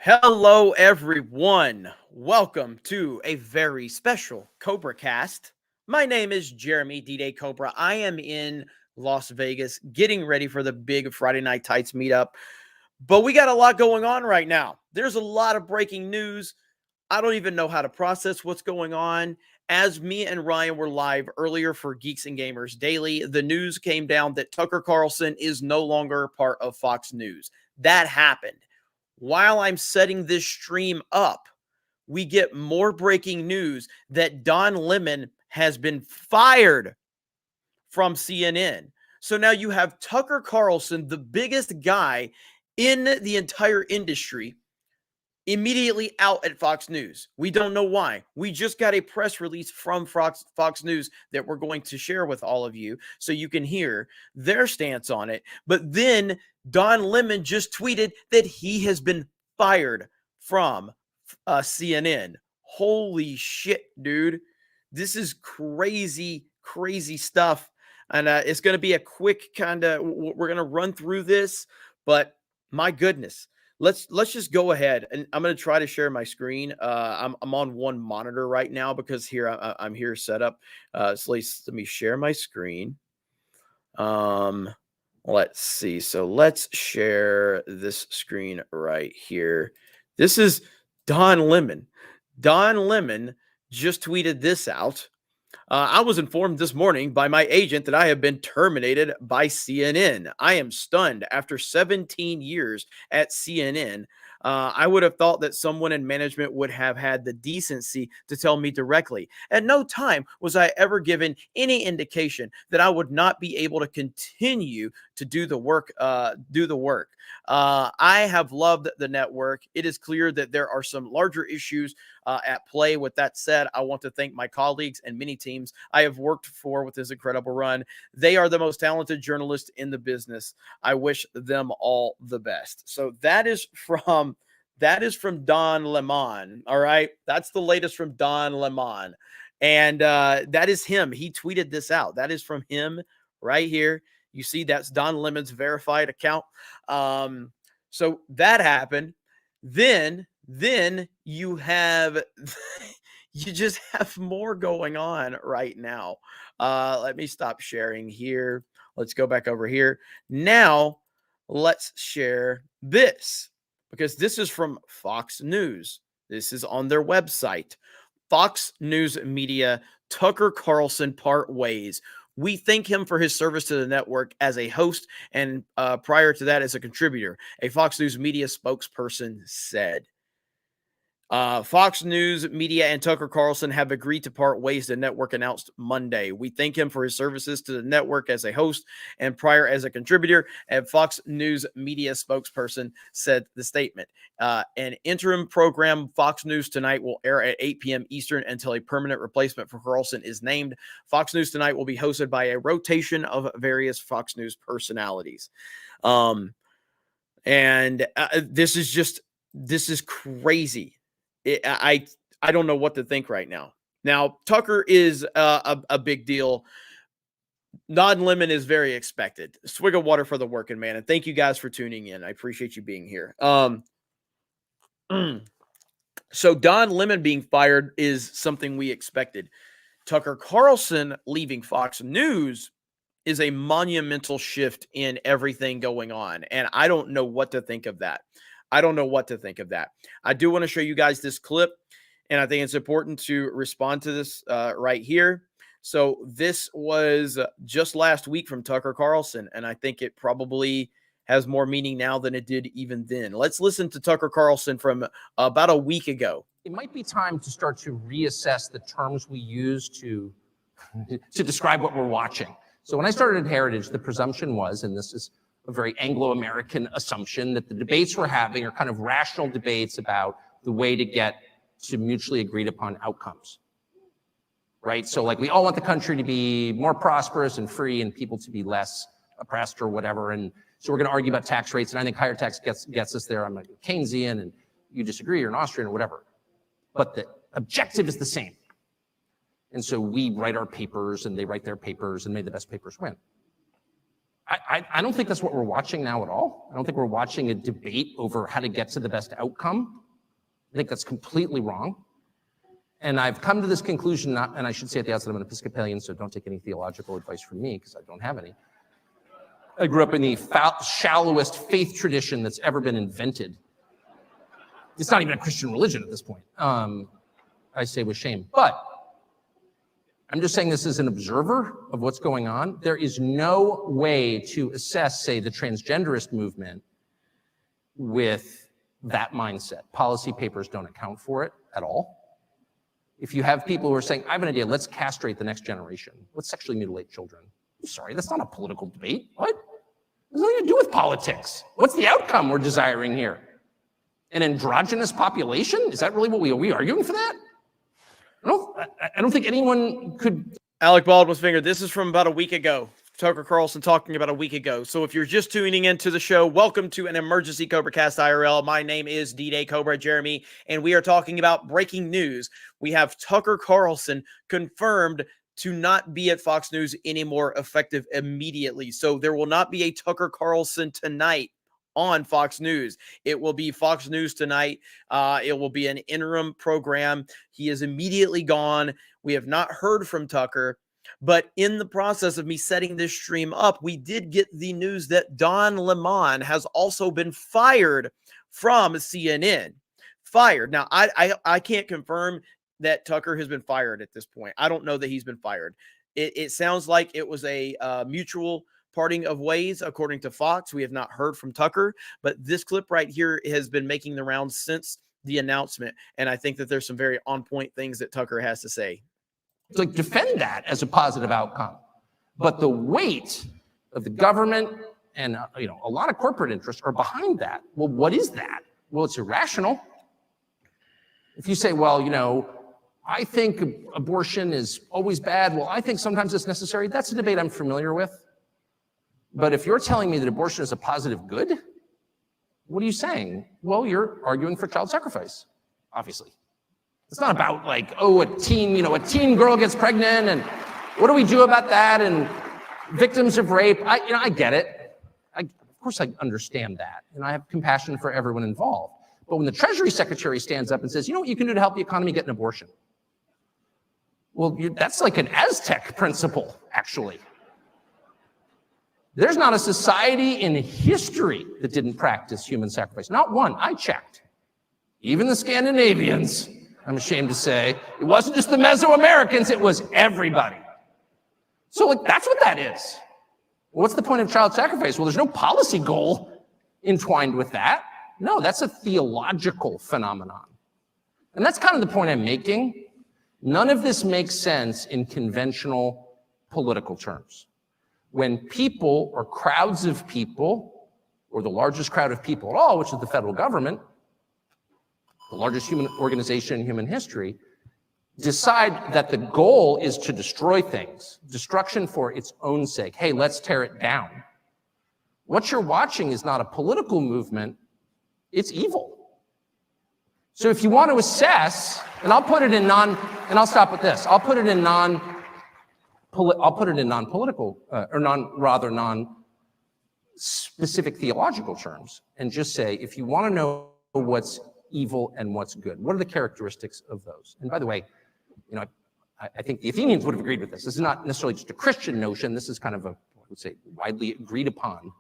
Hello, everyone. Welcome to a very special CobraCast. My name is Jeremy D-Day Cobra. I am in Las Vegas getting ready for the big Friday Night Tights meetup. But we got a lot going on right now. There's a lot of breaking news. I don't even know how to process what's going on. As me and Ryan were live earlier for Geeks and Gamers Daily, the news came down that Tucker Carlson is no longer part of Fox News. That happened. While I'm setting this stream up, we get more breaking news that Don Lemon has been fired from CNN. So now you have Tucker Carlson, the biggest guy in the entire industry, immediately out at Fox News. We don't know why. We just got a press release from Fox News that we're going to share with all of you so you can hear their stance on it. But then Don Lemon just tweeted that he has been fired from CNN. Holy shit, dude. This is crazy, crazy stuff. And it's going to be a quick kind of, we're going to run through this, but my goodness. Let's just go ahead, and I'm going to try to share my screen. I'm on one monitor right now because here I'm here set up. So let me share my screen. Let's see. So let's share this screen right here. This is Don Lemon. Don Lemon just tweeted this out. I was informed this morning by my agent that I have been terminated by CNN. I am stunned. After 17 years at CNN, I would have thought that someone in management would have had the decency to tell me directly. At no time was I ever given any indication that I would not be able to continue to do the work. I have loved the network. It is clear that there are some larger issues at play. With that said, I want to thank my colleagues and many teams I have worked for with this incredible run. They are the most talented journalists in the business. I wish them all the best. So that is from Don Lemon. All right, that's the latest from Don Lemon, and that is him. He tweeted this out. That is from him right here. You see, that's Don Lemon's verified account. So that happened. Then you have you just have more going on right now. Let me stop sharing here. Let's go back over here. Now let's share this because this is from Fox News. This is on their website. Fox News Media, Tucker Carlson part ways. We thank him for his service to the network as a host and prior to that as a contributor, a Fox News Media spokesperson said. Fox News Media and Tucker Carlson have agreed to part ways, the network announced Monday. We thank him for his services to the network as a host and prior as a contributor, and Fox News Media spokesperson said the statement. An interim program, Fox News Tonight, will air at 8 p.m. Eastern until a permanent replacement for Carlson is named. Fox News Tonight will be hosted by a rotation of various Fox News personalities. This is crazy. I don't know what to think right now. Now, Tucker is a big deal. Don Lemon is very expected. Swig of water for the working man. And thank you guys for tuning in. I appreciate you being here. So Don Lemon being fired is something we expected. Tucker Carlson leaving Fox News is a monumental shift in everything going on. And I don't know what to think of that. I do want to show you guys this clip, and I think it's important to respond to this right here. So this was just last week from Tucker Carlson, and I think it probably has more meaning now than it did even then. Let's listen to Tucker Carlson from about a week ago. It might be time to start to reassess the terms we use to describe what we're watching. So when I started at Heritage, the presumption was, and this is a very Anglo-American assumption, that the debates we're having are kind of rational debates about the way to get to mutually agreed upon outcomes, right? So like we all want the country to be more prosperous and free and people to be less oppressed or whatever. And so we're going to argue about tax rates. And I think higher tax gets us there. I'm like Keynesian and you disagree, you're an Austrian or whatever. But the objective is the same. And so we write our papers and they write their papers and may the best papers win. I don't think that's what we're watching now at all. I don't think we're watching a debate over how to get to the best outcome. I think that's completely wrong. And I've come to this conclusion, and I should say at the outset, I'm an Episcopalian, so don't take any theological advice from me, because I don't have any. I grew up in the shallowest faith tradition that's ever been invented. It's not even a Christian religion at this point, I say with shame. But I'm just saying this as an observer of what's going on. There is no way to assess, say, the transgenderist movement with that mindset. Policy papers don't account for it at all. If you have people who are saying, I have an idea, let's castrate the next generation. Let's sexually mutilate children. I'm sorry, that's not a political debate. What? It has nothing to do with politics. What's the outcome we're desiring here? An androgynous population? Is that really what are we arguing for that? I don't think anyone could. Alec Baldwin's finger. This is from about a week ago. Tucker Carlson talking about a week ago. So if you're just tuning into the show, welcome to an emergency CobraCast IRL. My name is D-Day Cobra Jeremy, and we are talking about breaking news. We have Tucker Carlson confirmed to not be at Fox News anymore, effective immediately. So there will not be a Tucker Carlson tonight on Fox News. It will be Fox News tonight. It will be an interim program. He is immediately gone. We have not heard from Tucker, but in the process of me setting this stream up, we did get the news that Don Lemon has also been fired from CNN. Fired. Now, I can't confirm that Tucker has been fired at this point. I don't know that he's been fired. It sounds like it was a mutual parting of ways, according to Fox. We have not heard from Tucker, but this clip right here has been making the rounds since the announcement, and I think that there's some very on-point things that Tucker has to say. Like, defend that as a positive outcome, but the weight of the government and a lot of corporate interests are behind that. Well, what is that? Well, it's irrational. If you say, well, I think abortion is always bad. Well, I think sometimes it's necessary. That's a debate I'm familiar with. But if you're telling me that abortion is a positive good, what are you saying? Well, you're arguing for child sacrifice, obviously. It's not about like, a teen girl gets pregnant and what do we do about that? And victims of rape. I get it. Of course I understand that. And I have compassion for everyone involved. But when the Treasury Secretary stands up and says, you know what you can do to help the economy? Get an abortion. Well, that's like an Aztec principle, actually. There's not a society in history that didn't practice human sacrifice. Not one. I checked. Even the Scandinavians, I'm ashamed to say. It wasn't just the Mesoamericans, it was everybody. So that's what that is. What's the point of child sacrifice? Well, there's no policy goal entwined with that. No, that's a theological phenomenon. And that's kind of the point I'm making. None of this makes sense in conventional political terms. When people or crowds of people, or the largest crowd of people at all, which is the federal government, the largest human organization in human history, decide that the goal is to destroy things, destruction for its own sake. Hey, let's tear it down. What you're watching is not a political movement, it's evil. So if you want to assess, and I'll put it in and I'll stop with this. I'll put it in non-political, or non-specific theological terms, and just say, if you want to know what's evil and what's good, what are the characteristics of those? And by the way, I think the Athenians would have agreed with this. This is not necessarily just a Christian notion. This is kind of I would say, widely agreed upon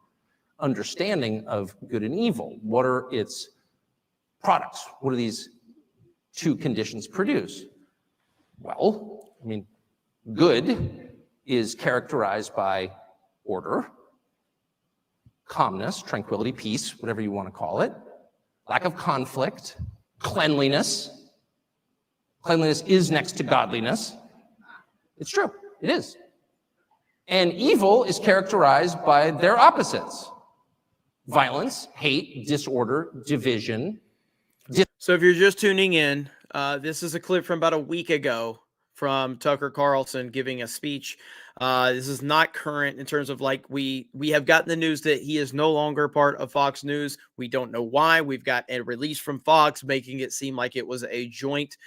understanding of good and evil. What are its products? What do these two conditions produce? Well, good is characterized by order, calmness, tranquility, peace, whatever you want to call it, lack of conflict, cleanliness. Cleanliness is next to godliness. It's true, it is. And evil is characterized by their opposites: violence, hate, disorder, division. So if you're just tuning in, this is a clip from about a week ago from Tucker Carlson giving a speech. This is not current in terms of we have gotten the news that he is no longer part of Fox News. We don't know why. We've got a release from Fox making it seem like it was a joint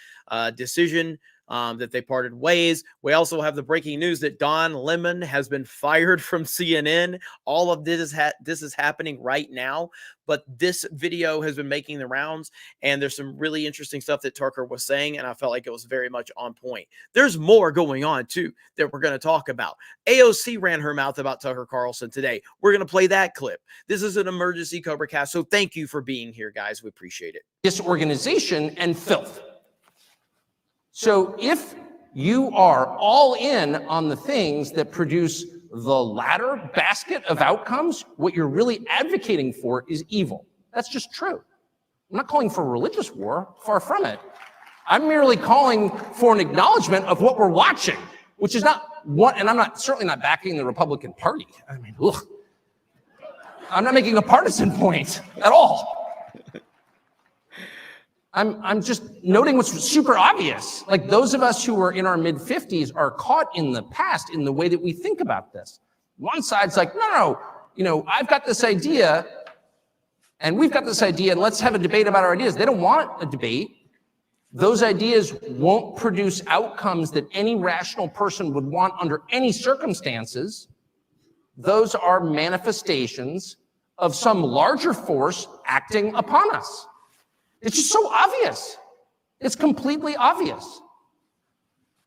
decision that they parted ways. We also have the breaking news that Don Lemon has been fired from CNN. All of this is happening right now, but this video has been making the rounds, and there's some really interesting stuff that Tucker was saying, and I felt like it was very much on point. There's more going on, too, that we're going to talk about. AOC ran her mouth about Tucker Carlson today. We're going to play that clip. This is an emergency CobraCast, so thank you for being here, guys. We appreciate it. Disorganization and filth. So if you are all in on the things that produce the latter basket of outcomes, what you're really advocating for is evil. That's just true. I'm not calling for a religious war, far from it. I'm merely calling for an acknowledgement of what we're watching, which is not what, and I'm certainly not backing the Republican Party. I mean, ugh. I'm not making a partisan point at all. I'm just noting what's super obvious. Like, those of us who are in our mid-50s are caught in the past in the way that we think about this. One side's like, no, I've got this idea, and we've got this idea, and let's have a debate about our ideas. They don't want a debate. Those ideas won't produce outcomes that any rational person would want under any circumstances. Those are manifestations of some larger force acting upon us. It's just so obvious. It's completely obvious.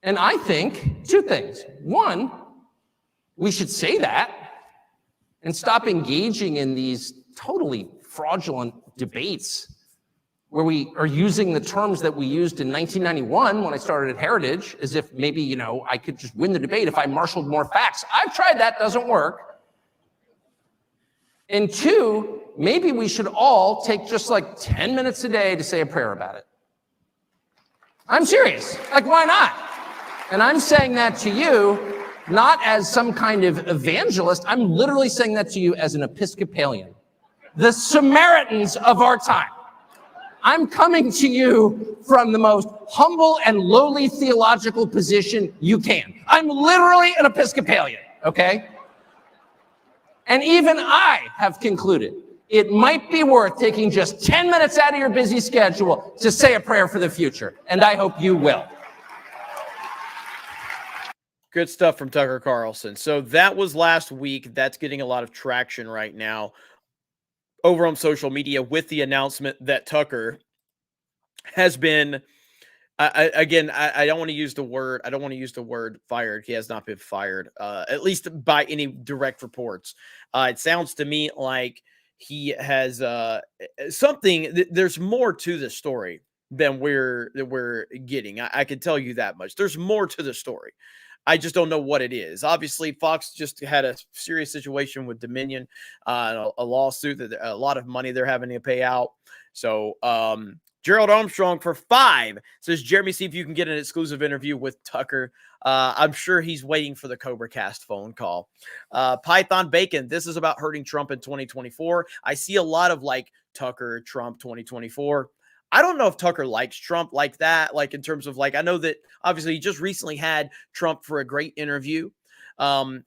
And I think two things. One, we should say that and stop engaging in these totally fraudulent debates where we are using the terms that we used in 1991 when I started at Heritage, as if maybe, I could just win the debate if I marshaled more facts. I've tried that, doesn't work. And two, maybe we should all take just like 10 minutes a day to say a prayer about it. I'm serious. Like, why not? And I'm saying that to you, not as some kind of evangelist. I'm literally saying that to you as an Episcopalian, the Samaritans of our time. I'm coming to you from the most humble and lowly theological position you can. I'm literally an Episcopalian, okay? And even I have concluded it might be worth taking just 10 minutes out of your busy schedule to say a prayer for the future. And I hope you will. Good stuff from Tucker Carlson. So that was last week. That's getting a lot of traction right now over on social media with the announcement that Tucker has been, I don't want to use the word, fired. He has not been fired, at least by any direct reports. It sounds to me like he has there's more to the story than we're getting. I can tell you that much. There's more to the story. I just don't know what it is. Obviously, Fox just had a serious situation with Dominion, a lawsuit that a lot of money they're having to pay out. So Gerald Armstrong for 5 says, Jeremy, see if you can get an exclusive interview with Tucker. I'm sure he's waiting for the CobraCast phone call. Python Bacon, this is about hurting Trump in 2024. I see a lot of like Tucker, Trump 2024. I don't know if Tucker likes Trump like that, like in terms of like, I know that obviously he just recently had Trump for a great interview.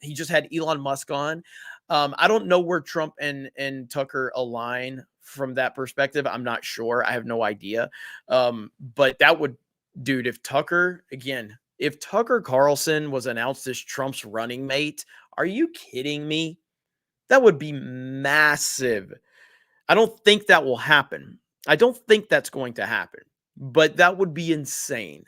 He just had Elon Musk on. I don't know where Trump and Tucker align from that perspective. I'm not sure. I have no idea. But that would, dude, if Tucker Carlson was announced as Trump's running mate, are you kidding me? That would be massive. I don't think that will happen. I don't think that's going to happen, but that would be insane.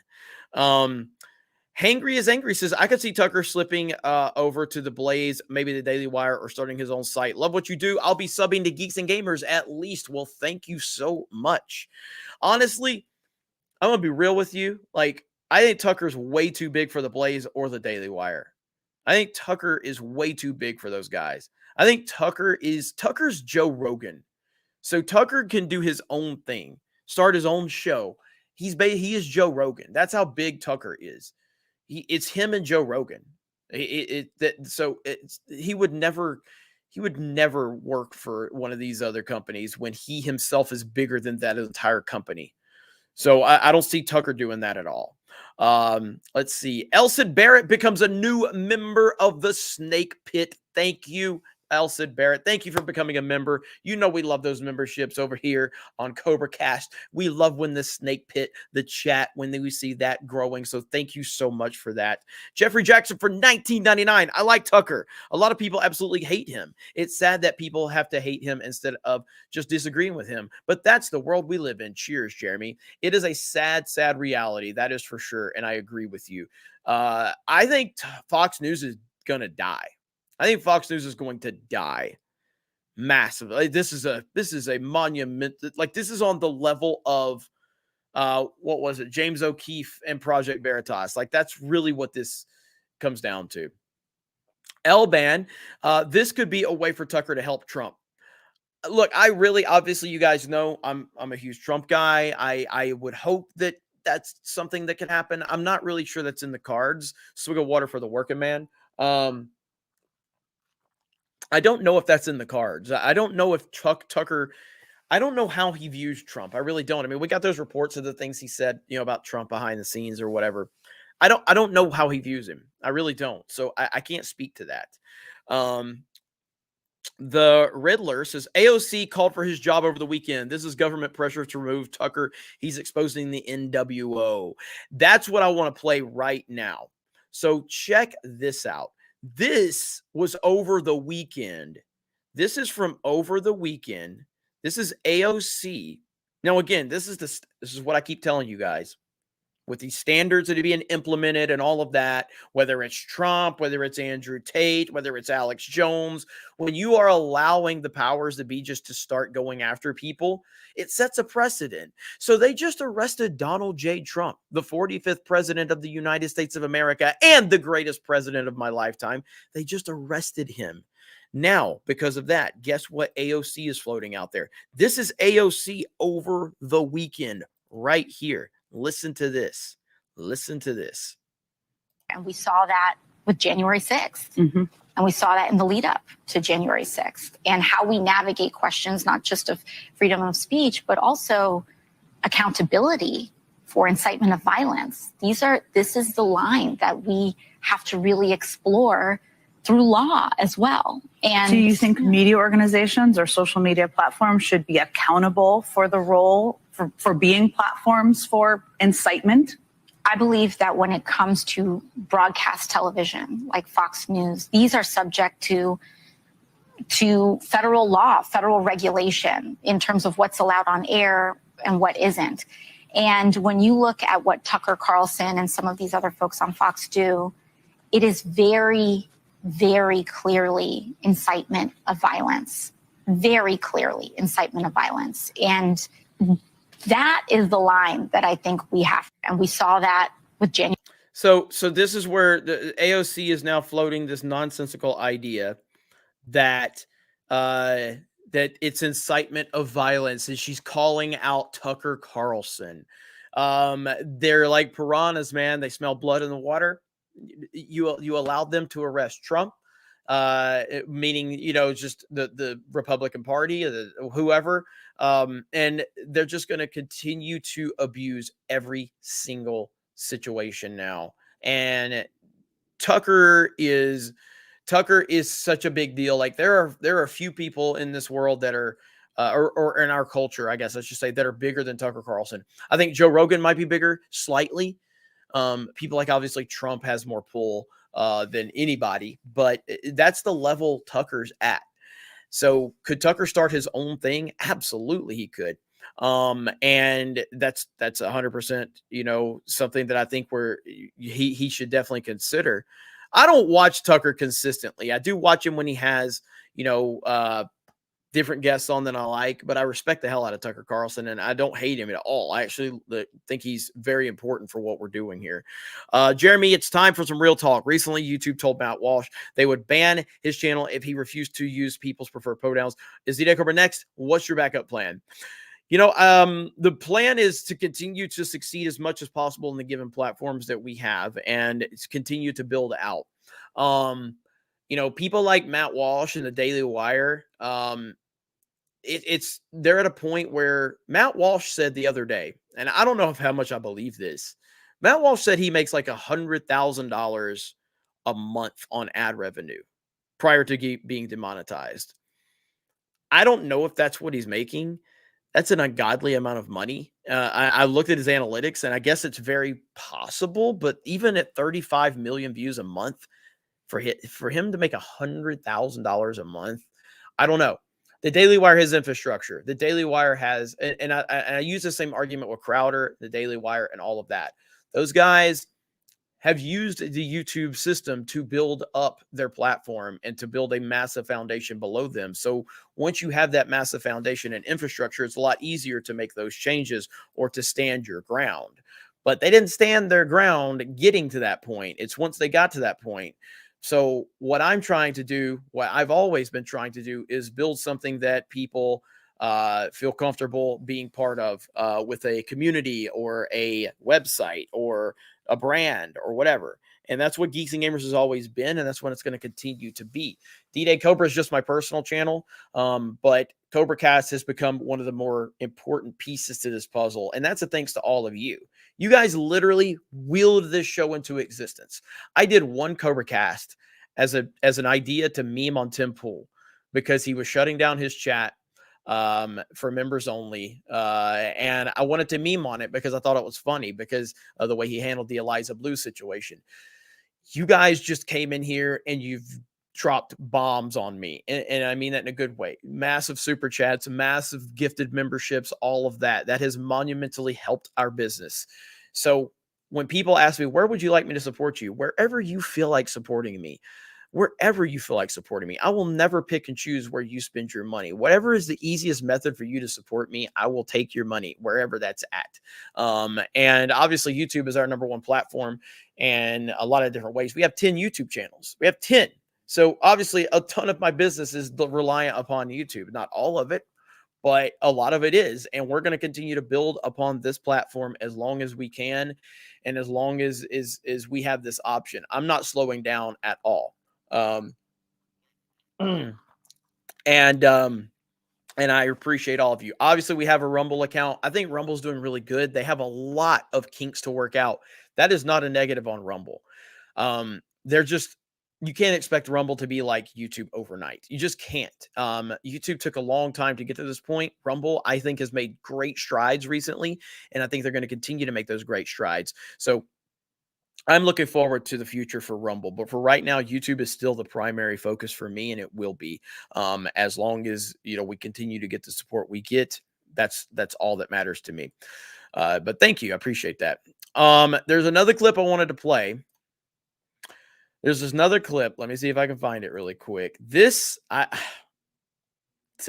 Hangry is Angry says, I could see Tucker slipping over to the Blaze, maybe the Daily Wire, or starting his own site. Love what you do. I'll be subbing to Geeks and Gamers at least. Well, thank you so much. Honestly, I'm going to be real with you. Like, I think Tucker's way too big for the Blaze or the Daily Wire. I think Tucker is way too big for those guys. I think Tucker's Joe Rogan. So Tucker can do his own thing, start his own show. He is Joe Rogan. That's how big Tucker is. It's him and Joe Rogan. He would never work for one of these other companies when he himself is bigger than that entire company. So I don't see Tucker doing that at all. Let's see. Elson Barrett becomes a new member of the Snake Pit. Thank you, Elsid Barrett, thank you for becoming a member. You know we love those memberships over here on CobraCast. We love when the snake pit, the chat, when we see that growing. So thank you so much for that. Jeffrey Jackson for $19.99. I like Tucker. A lot of people absolutely hate him. It's sad that people have to hate him instead of just disagreeing with him. But that's the world we live in. Cheers, Jeremy. It is a sad, sad reality. That is for sure. And I agree with you. I think Fox News is going to die. I think Fox News is going to die massively. This is a monument. Like, this is on the level of what was it? James O'Keefe and Project Veritas. Like, that's really what this comes down to. L-Ban, this could be a way for Tucker to help Trump. Look, obviously, you guys know I'm a huge Trump guy. I would hope that that's something that could happen. I'm not really sure that's in the cards. Swig of water for the working man. I don't know if that's in the cards. I don't know if Tucker, I don't know how he views Trump. I really don't. I mean, we got those reports of the things he said, about Trump behind the scenes or whatever. I don't know how he views him. I really don't. So I can't speak to that. The Riddler says AOC called for his job over the weekend. This is government pressure to remove Tucker. He's exposing the NWO. That's what I want to play right now. So check this out. This was over the weekend. This is from over the weekend. This is AOC. Now, again, this is what I keep telling you guys. With these standards that are being implemented and all of that, whether it's Trump, whether it's Andrew Tate, whether it's Alex Jones, when you are allowing the powers to be just to start going after people, it sets a precedent. So they just arrested Donald J. Trump, the 45th president of the United States of America and the greatest president of my lifetime. They just arrested him. Now, because of that, guess what AOC is floating out there? This is AOC over the weekend right here. Listen to this. Listen to this. And we saw that with January 6th. Mm-hmm. And we saw that in the lead up to January 6th and how we navigate questions, not just of freedom of speech, but also accountability for incitement of violence. This is the line that we have to really explore through law as well. And do you think media organizations or social media platforms should be accountable for the role for being platforms for incitement? I believe that when it comes to broadcast television, like Fox News, these are subject to federal law, federal regulation in terms of what's allowed on air and what isn't. And when you look at what Tucker Carlson and some of these other folks on Fox do, it is very, very clearly incitement of violence, very clearly incitement of violence. And that is the line that I think we have. And we saw that with January. So this is where the AOC is now floating this nonsensical idea that that it's incitement of violence, and she's calling out Tucker Carlson. They're like piranhas, man. They smell blood in the water. You allowed them to arrest Trump, meaning, just the Republican Party or whoever. And they're just going to continue to abuse every single situation now. And Tucker is such a big deal. Like there are a few people in this world that are, or in our culture, I guess I should say, that are bigger than Tucker Carlson. I think Joe Rogan might be bigger slightly. People like obviously Trump has more pull than anybody, but that's the level Tucker's at. So could Tucker start his own thing? Absolutely he could. And that's 100%, something that I think he should definitely consider. I don't watch Tucker consistently. I do watch him when he has, different guests on than I like, but I respect the hell out of Tucker Carlson and I don't hate him at all. I actually think he's very important for what we're doing here. Jeremy, it's time for some real talk. Recently, YouTube told Matt Walsh they would ban his channel if he refused to use people's preferred pronouns. Is the Cobra next? What's your backup plan? The plan is to continue to succeed as much as possible in the given platforms that we have and continue to build out. People like Matt Walsh and the Daily Wire, they're at a point where Matt Walsh said the other day, and I don't know how much I believe this. Matt Walsh said he makes like $100,000 a month on ad revenue. prior to being demonetized. I don't know if that's what he's making. That's an ungodly amount of money. I looked at his analytics, and I guess it's very possible, but even at 35 million views a month, for him to make $100,000 a month, I don't know. The Daily Wire has infrastructure. The Daily Wire has, and I use the same argument with Crowder, the Daily Wire, and all of that. Those guys have used the YouTube system to build up their platform and to build a massive foundation below them. So once you have that massive foundation and infrastructure, it's a lot easier to make those changes or to stand your ground. But they didn't stand their ground getting to that point. It's once they got to that point. So what I'm trying to do, what I've always been trying to do, is build something that people feel comfortable being part of, with a community or a website or a brand or whatever. And that's what Geeks and Gamers has always been, and that's what it's going to continue to be. D-Day Cobra is just my personal channel, but CobraCast has become one of the more important pieces to this puzzle, and that's a thanks to all of you. You guys literally willed this show into existence. I did one CobraCast as an idea to meme on Tim Pool because he was shutting down his chat for members only. And I wanted to meme on it because I thought it was funny because of the way he handled the Eliza Blue situation. You guys just came in here and you've dropped bombs on me. And I mean that in a good way. Massive super chats, massive gifted memberships, all of that. That has monumentally helped our business. So when people ask me, where would you like me to support you? Wherever you feel like supporting me. Wherever you feel like supporting me. I will never pick and choose where you spend your money. Whatever is the easiest method for you to support me, I will take your money wherever that's at. And obviously YouTube is our number one platform and a lot of different ways. We have 10 YouTube channels. We have 10. So obviously a ton of my business is reliant upon YouTube. Not all of it, but a lot of it is. And we're going to continue to build upon this platform as long as we can. And as long as we have this option, I'm not slowing down at all. And I appreciate all of you. Obviously, we have a Rumble account. I think Rumble's doing really good. They have a lot of kinks to work out. That is not a negative on Rumble. They're just, you can't expect Rumble to be like YouTube overnight. You just can't. YouTube took a long time to get to this point. Rumble, I think, has made great strides recently, and I think they're going to continue to make those great strides. So I'm looking forward to the future for Rumble, but for right now, YouTube is still the primary focus for me, and it will be, as long as, we continue to get the support we get. That's all that matters to me. But thank you. I appreciate that. There's another clip I wanted to play. There's another clip. Let me see if I can find it really quick. To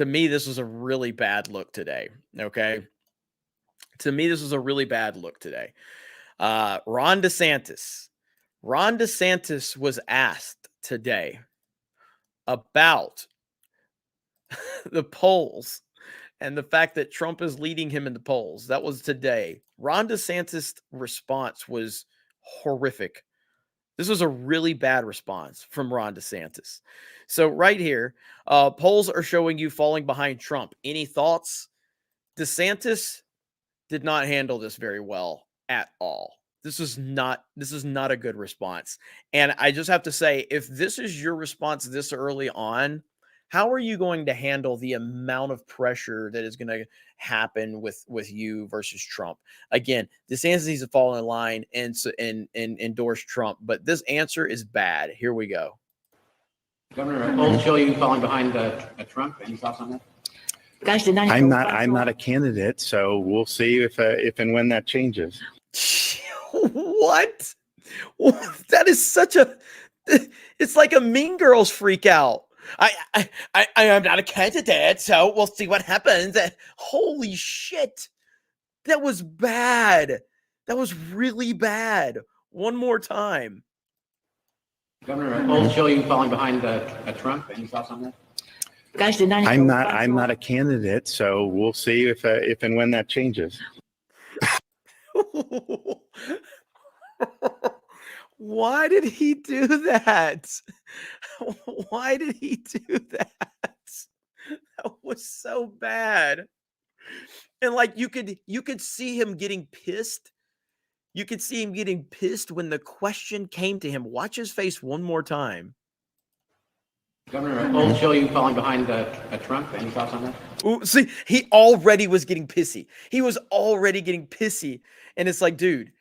me, this was a really bad look today. Okay. To me, this was a really bad look today. Ron DeSantis was asked today about the polls and the fact that Trump is leading him in the polls. That was today. Ron DeSantis' response was horrific. This was a really bad response from Ron DeSantis. So right here, polls are showing you falling behind Trump. Any thoughts? DeSantis did not handle this very well at all. This is not a good response. And I just have to say, if this is your response this early on, how are you going to handle the amount of pressure that is going to happen with you versus Trump? Again, DeSantis needs to fall in line and endorse Trump, but this answer is bad. Here we go. Governor, polls show you falling behind Trump. Any thoughts on that? Guys, I'm not a candidate, so we'll see if and when that changes. What? That is it's like a Mean Girls freak out. I am not a candidate, so we'll see what happens. Holy shit. That was bad. That was really bad. One more time. Governor, polls show you falling behind Trump. Any thoughts on that? Guys, I'm not a candidate, so we'll see if and when that changes. Why did he do that? Why did he do that? That was so bad. And like you could see him getting pissed. You could see him getting pissed when the question came to him. Watch his face one more time. Governor, old show you falling behind Trump. Any thoughts on that? Ooh, see, he already was getting pissy. He was already getting pissy. And it's like, dude,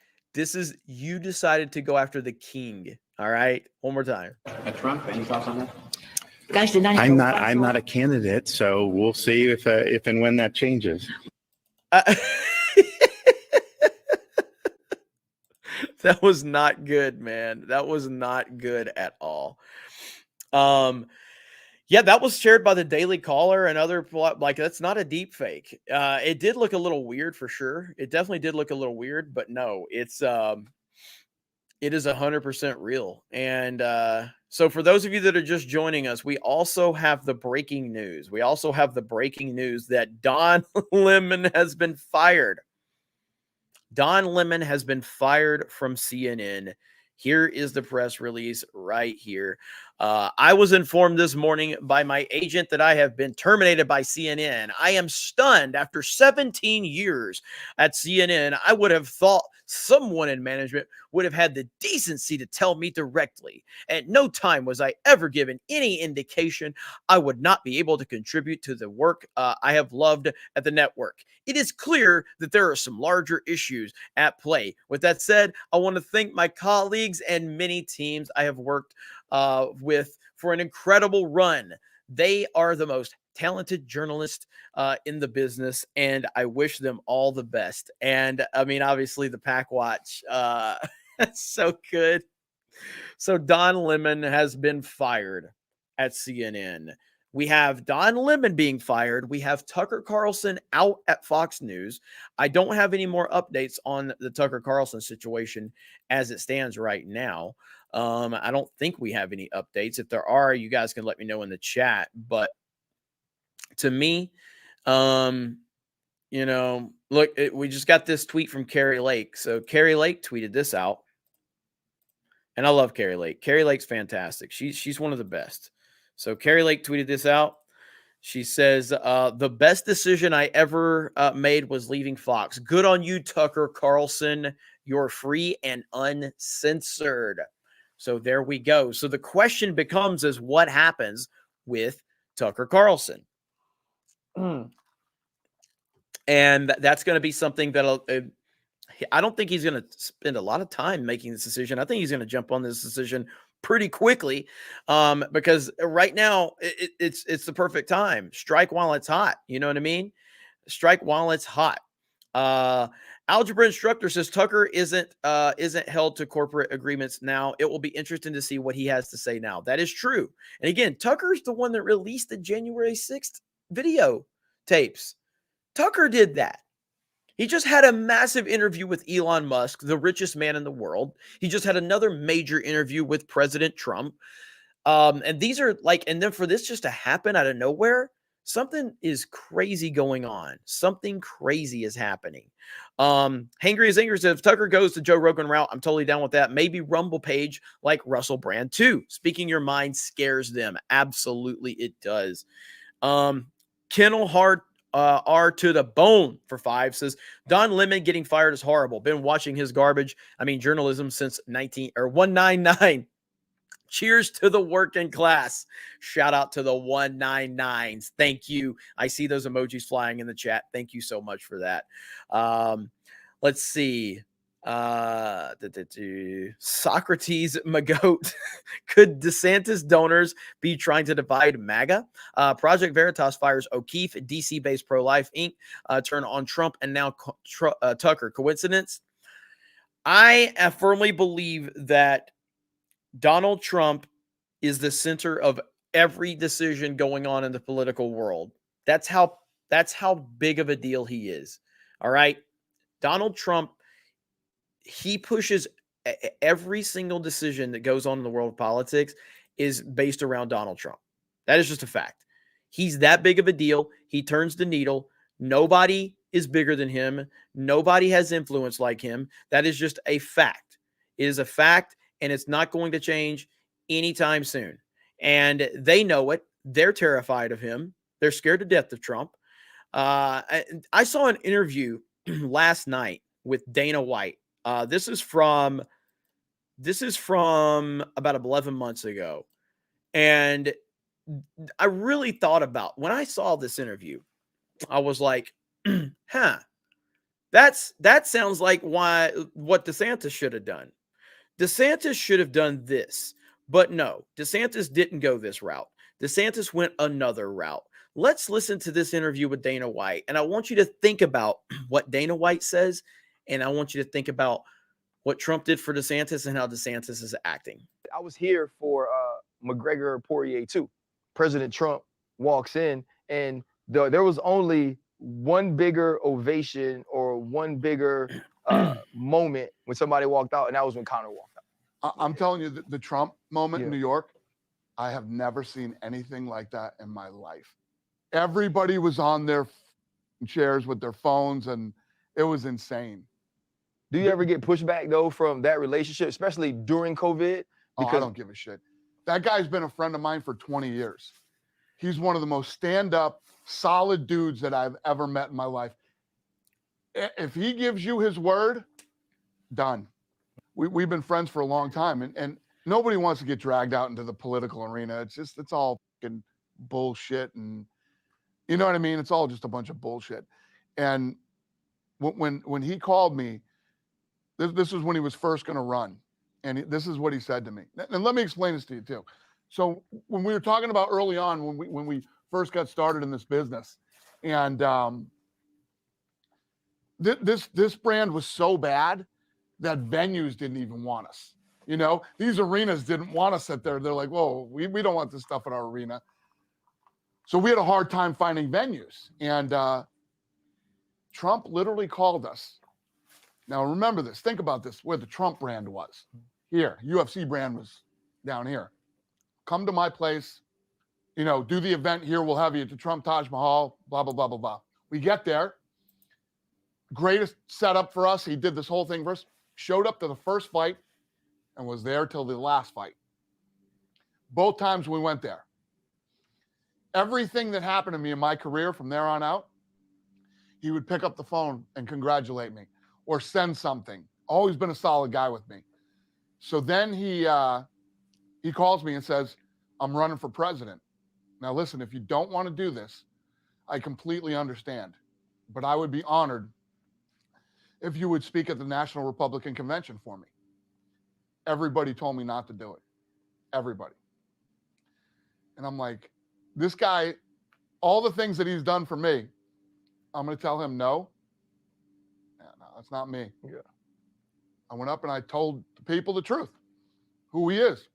you decided to go after the king. All right. One more time. Trump. Any thoughts on that? Guys, I'm not a candidate, so we'll see if and when that changes. That was not good, man. That was not good at all. Yeah, that was shared by the Daily Caller and other, like, that's not a deep fake. It did look a little weird for sure. It definitely did look a little weird, but no, it is 100% real. And so for those of you that are just joining us, we also have the breaking news. We also have the breaking news that Don Lemon has been fired. Don Lemon has been fired from CNN. Here is the press release right here. I was informed this morning by my agent that I have been terminated by CNN. I am stunned. After 17 years at CNN, I would have thought someone in management would have had the decency to tell me directly. At no time was I ever given any indication I would not be able to contribute to the work I have loved at the network. It is clear that there are some larger issues at play. With that said, I want to thank my colleagues and many teams I have worked with for an incredible run. They are the most talented journalists in the business, and I wish them all the best. And I mean, obviously, the Pack Watch, so good. So Don Lemon has been fired at CNN. We have Don Lemon being fired. We have Tucker Carlson out at Fox News. I don't have any more updates on the Tucker Carlson situation as it stands right now. I don't think we have any updates. If there are, you guys can let me know in the chat. But to me, look, we just got this tweet from Carrie Lake. So Carrie Lake tweeted this out. And I love Carrie Lake. Carrie Lake's fantastic. She's one of the best. So Carrie Lake tweeted this out. She says, the best decision I ever made was leaving Fox. Good on you, Tucker Carlson. You're free and uncensored. So there we go. So the question becomes is what happens with Tucker Carlson? And that's going to be something that I don't think he's going to spend a lot of time making this decision. I think he's going to jump on this decision pretty quickly because right now it's the perfect time. Strike while it's hot. You know what I mean? Strike while it's hot. Algebra instructor says Tucker isn't held to corporate agreements now. It will be interesting to see what he has to say now. That is true. And again, Tucker's the one that released the January 6th video tapes. Tucker did that. He just had a massive interview with Elon Musk, the richest man in the world. He just had another major interview with President Trump. And these are like, and then for this just to happen out of nowhere, something is crazy going on. Something crazy is happening. Hangry as Angry says, if Tucker goes the Joe Rogan route, I'm totally down with that. Maybe Rumble page like Russell Brand too. Speaking your mind scares them. Absolutely it does. Kennel Hart R to the bone for 5 says Don Lemon getting fired is horrible. Been watching his garbage. Journalism since 199. Cheers to the working class. Shout out to the 199s. Thank you. I see those emojis flying in the chat. Thank you so much for that. Let's see. Socrates Magoat. Could DeSantis donors be trying to divide MAGA? Project Veritas fires O'Keefe, DC-based pro-life Inc. Turn on Trump and now Tucker. Coincidence? I firmly believe that Donald Trump is the center of every decision going on in the political world. That's how big of a deal he is. All right. Donald Trump, he pushes every single decision that goes on in the world of politics is based around Donald Trump. That is just a fact. He's that big of a deal. He turns the needle. Nobody is bigger than him. Nobody has influence like him. That is just a fact. It is a fact, and it's not going to change anytime soon. And they know it. They're terrified of him. They're scared to death of Trump. I saw an interview last night with Dana White. This is from about 11 months ago. And I really thought about when I saw this interview, I was like, huh, that sounds like what DeSantis should have done. DeSantis should have done this, but no, DeSantis didn't go this route. DeSantis went another route. Let's listen to this interview with Dana White. And I want you to think about what Dana White says. And I want you to think about what Trump did for DeSantis and how DeSantis is acting. I was here for McGregor Poirier too. President Trump walks in, and there was only one bigger ovation or one bigger moment when somebody walked out, and that was when Conor walked out. I'm telling you, the Trump moment in New York, I have never seen anything like that in my life. Everybody was on their chairs with their phones, and it was insane. Do you ever get pushback though from that relationship, especially during COVID? Because I don't give a shit. That guy's been a friend of mine for 20 years. He's one of the most stand-up, solid dudes that I've ever met in my life. If he gives you his word, done. We've been friends for a long time, and nobody wants to get dragged out into the political arena. It's all fucking bullshit, and you know what I mean? It's all just a bunch of bullshit. And when he called me, this was when he was first going to run. And this is what he said to me. And let me explain this to you too. So when we were talking about early on, when we first got started in this business, and this brand was so bad that venues didn't even want us. You know, these arenas didn't want us sit there. They're like, whoa, we don't want this stuff in our arena. So we had a hard time finding venues. And Trump literally called us. Now remember this. Think about this, where the Trump brand was. Here, UFC brand was down here. Come to my place, you know, do the event here. We'll have you at the Trump Taj Mahal, blah, blah, blah, blah, blah. We get there. Greatest setup for us. He did this whole thing for us. Showed up to the first fight and was there till the last fight. Both times we went there. Everything that happened to me in my career from there on out, he would pick up the phone and congratulate me or send something. Always been a solid guy with me. So then he calls me and says, I'm running for president. Now listen, if you don't want to do this, I completely understand. But I would be honored if you would speak at the National Republican Convention for me. Everybody told me not to do it. Everybody. And I'm like, this guy, all the things that he's done for me, I'm going to tell him no. Yeah, no, that's not me. Yeah. I went up and I told the people the truth, who he is,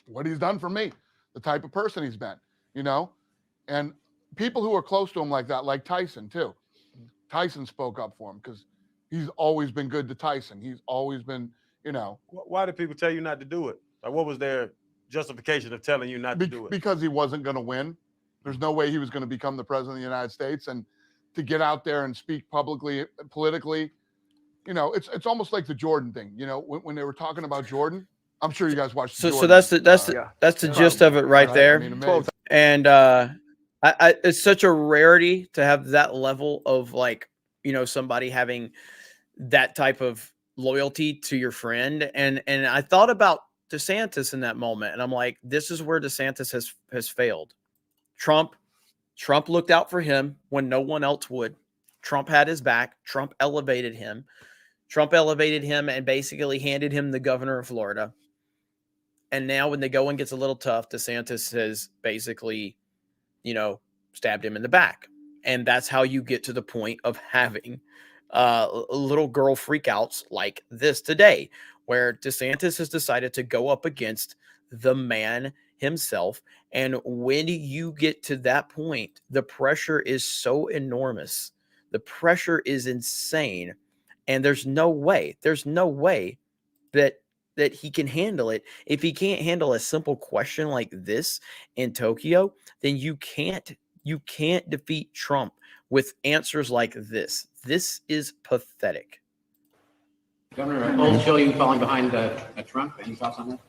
what he's done for me, the type of person he's been, you know, and people who are close to him like that, like Tyson too. Tyson spoke up for him because he's always been good to Tyson. He's always been, you know. Why did people tell you not to do it? Like, what was their justification of telling you not to do it? Because he wasn't going to win. There's no way he was going to become the president of the United States. And to get out there and speak publicly, politically, you know, it's almost like the Jordan thing. You know, when they were talking about Jordan, I'm sure you guys watched. So that's the gist of it right there. I mean, and it's such a rarity to have that level of, like, you know, somebody having that type of loyalty to your friend. And I thought about DeSantis in that moment, and I'm like, this is where DeSantis has failed. Trump looked out for him when no one else would. Trump had his back. Trump elevated him and basically handed him the governor of Florida. And now when the going gets a little tough, DeSantis has basically, you know, stabbed him in the back. And that's how you get to the point of having little girl freakouts like this today, where DeSantis has decided to go up against the man himself. And when you get to that point, the pressure is so enormous. The pressure is insane. And there's no way that he can handle it. If he can't handle a simple question like this in Tokyo, then you can't defeat Trump with answers like this. This is pathetic. Governor, old show you falling behind Trump. Any thoughts on that?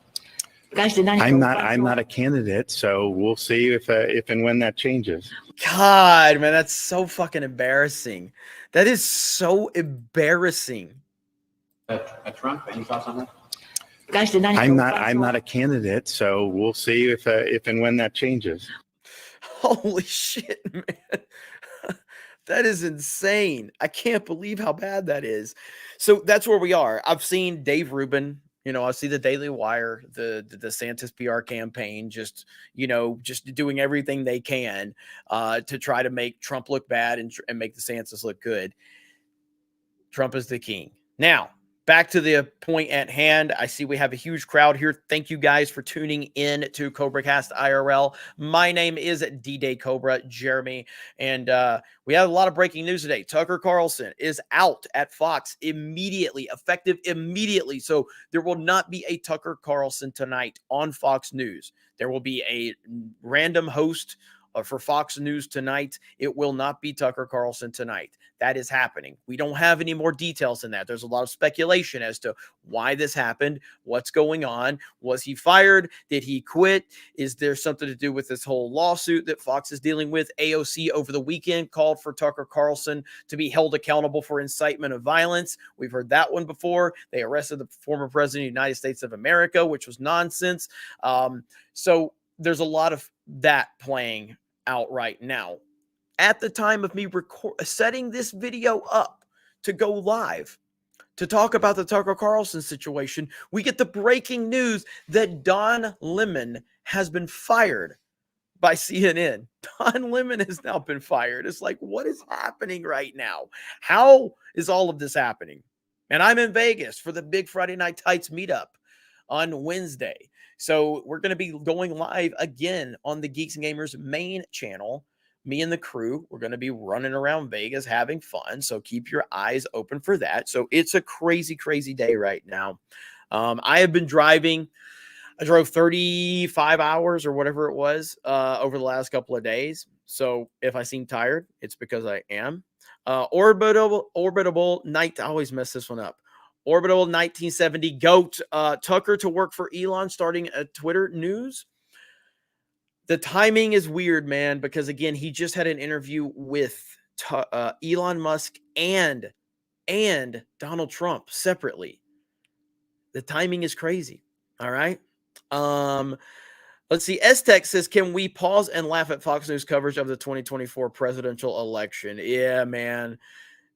I'm not a candidate, so we'll see if and when that changes. God, man, that's so fucking embarrassing. That is so embarrassing. Trump. Any thoughts on that? I'm not a candidate, so we'll see if and when that changes. Holy shit, man. That is insane. I can't believe how bad that is. So that's where we are. I've seen Dave Rubin, I see the Daily Wire, the DeSantis PR campaign, just doing everything they can to try to make Trump look bad and make DeSantis look good. Trump is the king. Now, back to the point at hand. I see we have a huge crowd here. Thank you guys for tuning in to CobraCast IRL. My name is D-Day Cobra, Jeremy, and we have a lot of breaking news today. Tucker Carlson is out at Fox immediately, effective immediately. So there will not be a Tucker Carlson tonight on Fox News. There will be a random host for Fox News tonight. It will not be Tucker Carlson tonight. That is happening. We don't have any more details than that. There's a lot of speculation as to why this happened, what's going on. Was he fired? Did he quit? Is there something to do with this whole lawsuit that Fox is dealing with? AOC over the weekend called for Tucker Carlson to be held accountable for incitement of violence. We've heard that one before. They arrested the former president of the United States of America, which was nonsense. So there's a lot of that playing out right now. At the time of me setting this video up to go live to talk about the Tucker Carlson situation, we get the breaking news that Don Lemon has been fired by CNN. Don Lemon has now been fired. It's like, what is happening right now? How is all of this happening? And I'm in Vegas for the big Friday Night Tights meetup on Wednesday. So we're going to be going live again on the Geeks and Gamers main channel. Me and the crew, we're going to be running around Vegas having fun. So keep your eyes open for that. So it's a crazy, crazy day right now. I have been driving. I drove 35 hours or whatever it was over the last couple of days. So if I seem tired, it's because I am. Orbitable night. I always mess this one up. Orbital 1970 GOAT. Tucker to work for Elon starting a Twitter news. The timing is weird, man, because again, he just had an interview with Elon Musk and Donald Trump separately. The timing is crazy. All right. Let's see. S-Tech says, can we pause and laugh at Fox News coverage of the 2024 presidential election? Yeah, man.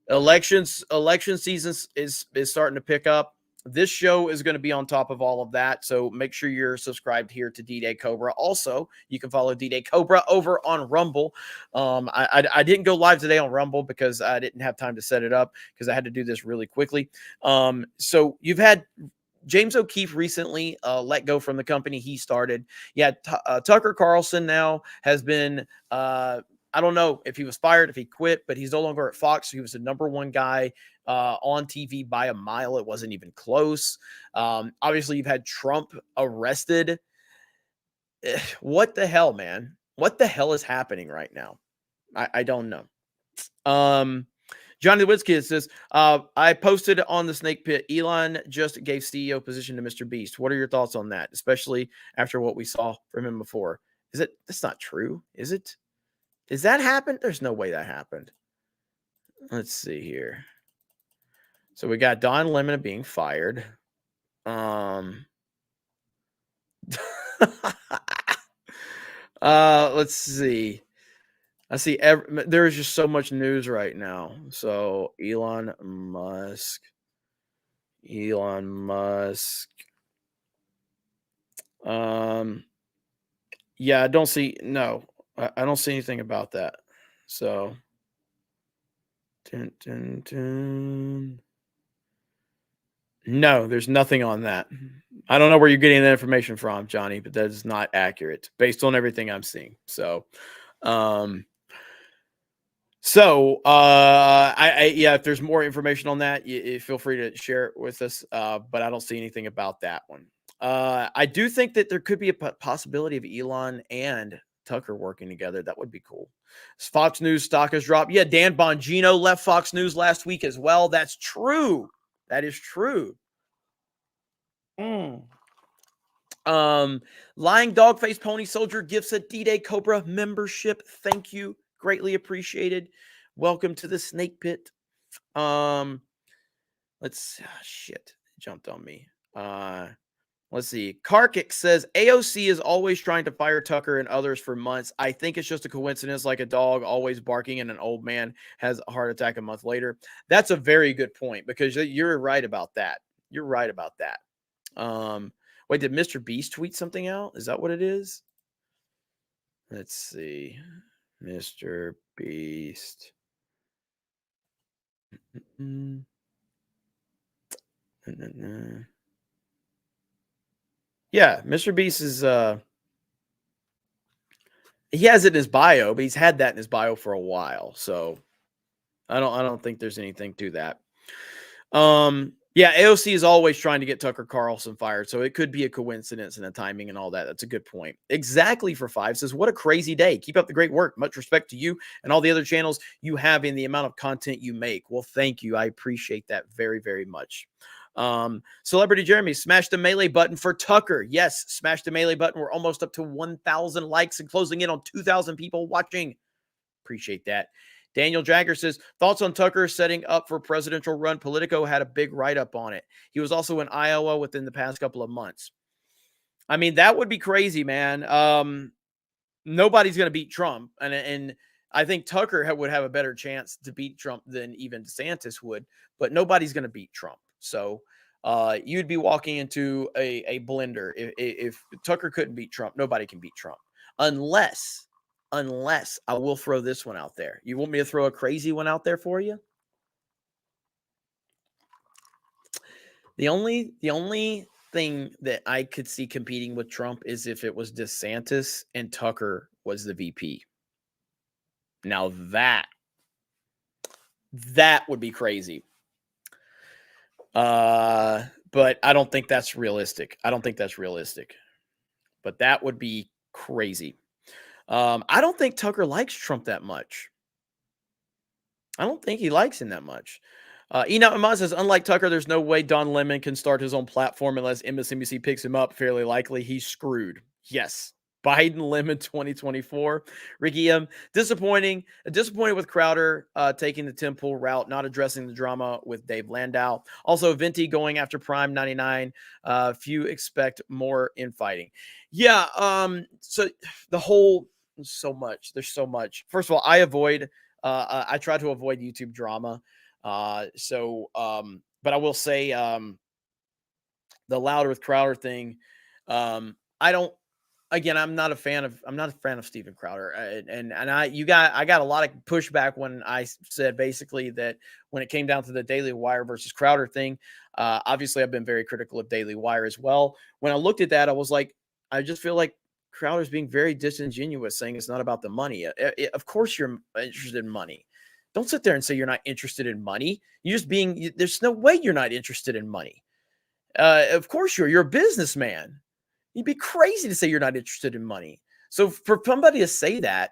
Election season is starting to pick up. This show is going to be on top of all of that. So make sure you're subscribed here to D-Day Cobra. Also, you can follow D-Day Cobra over on Rumble. I didn't go live today on Rumble because I didn't have time to set it up because I had to do this really quickly. So you've had James O'Keefe recently let go from the company he started. Yeah, Tucker Carlson now has been I don't know if he was fired, if he quit, but he's no longer at Fox. So he was the number one guy on TV by a mile. It wasn't even close. Obviously, you've had Trump arrested. What the hell, man? What the hell is happening right now? I don't know. Johnny Witzkid says, I posted on the Snake Pit, Elon just gave CEO position to Mr. Beast. What are your thoughts on that, especially after what we saw from him before? That's not true, is it? Does that happen? There's no way that happened. Let's see here. So we got Don Lemon being fired. Let's see. I see there is just so much news right now. So Elon Musk. Yeah, I don't see I don't see anything about that. So no, there's nothing on that. I don't know where you're getting that information from, Johnny, but that is not accurate based on everything I'm seeing. So if there's more information on that, you feel free to share it with us. But I don't see anything about that one. I do think that there could be a possibility of Elon and Tucker working together. That would be cool. Fox News stock has dropped. Yeah, Dan Bongino left Fox News last week as well. That's true. That is true. Lying Dogface Pony Soldier gifts a D-Day Cobra membership. Thank you. Greatly appreciated. Welcome to the Snake Pit. Shit. It jumped on me. Let's see. Karkik says AOC is always trying to fire Tucker and others for months. I think it's just a coincidence, like a dog always barking and an old man has a heart attack a month later. That's a very good point, because you're right about that. You're right about that. Wait, did Mr. Beast tweet something out? Is that what it is? Let's see. Mr. Beast. Yeah, Mr. Beast is he has it in his bio, but he's had that in his bio for a while. So I don't think there's anything to that. Yeah, AOC is always trying to get Tucker Carlson fired, so it could be a coincidence and the timing and all that. That's a good point. Exactly for 5 says, what a crazy day. Keep up the great work. Much respect to you and all the other channels you have in the amount of content you make. Well, thank you. I appreciate that very, very much. Celebrity Jeremy, smash the melee button for Tucker. Yes, smash the melee button. We're almost up to 1,000 likes and closing in on 2,000 people watching. Appreciate that. Daniel Jagger says, thoughts on Tucker setting up for presidential run. Politico had a big write-up on it. He was also in Iowa within the past couple of months. I mean, that would be crazy, man. Nobody's going to beat Trump. And I think Tucker would have a better chance to beat Trump than even DeSantis would. But nobody's going to beat Trump. So you'd be walking into a blender. If Tucker couldn't beat Trump, nobody can beat Trump. Unless I will throw this one out there. You want me to throw a crazy one out there for you? The only thing that I could see competing with Trump is if it was DeSantis and Tucker was the VP. Now that would be crazy. But I don't think that's realistic. But that would be crazy. I don't think Tucker likes Trump that much. I don't think he likes him that much. Enoch Amaz says, unlike Tucker, there's no way Don Lemon can start his own platform unless MSNBC picks him up. Fairly likely he's screwed. Yes. Biden Lemon 2024. Ricky M. Disappointed with Crowder taking the Tim Pool route, not addressing the drama with Dave Landau. Also, Venti going after Prime 99. Few expect more infighting. Yeah. So the whole there's so much. First of all, I try to avoid YouTube drama. But I will say, the Louder with Crowder thing, I'm not a fan of Steven Crowder. I got a lot of pushback when I said basically that when it came down to the Daily Wire versus Crowder thing, obviously I've been very critical of Daily Wire as well. When I looked at that, I was like, I just feel like Crowder's being very disingenuous, saying it's not about the money. Of course you're interested in money. Don't sit there and say you're not interested in money. There's no way you're not interested in money. Of course you're a businessman. You'd be crazy to say you're not interested in money. So for somebody to say that,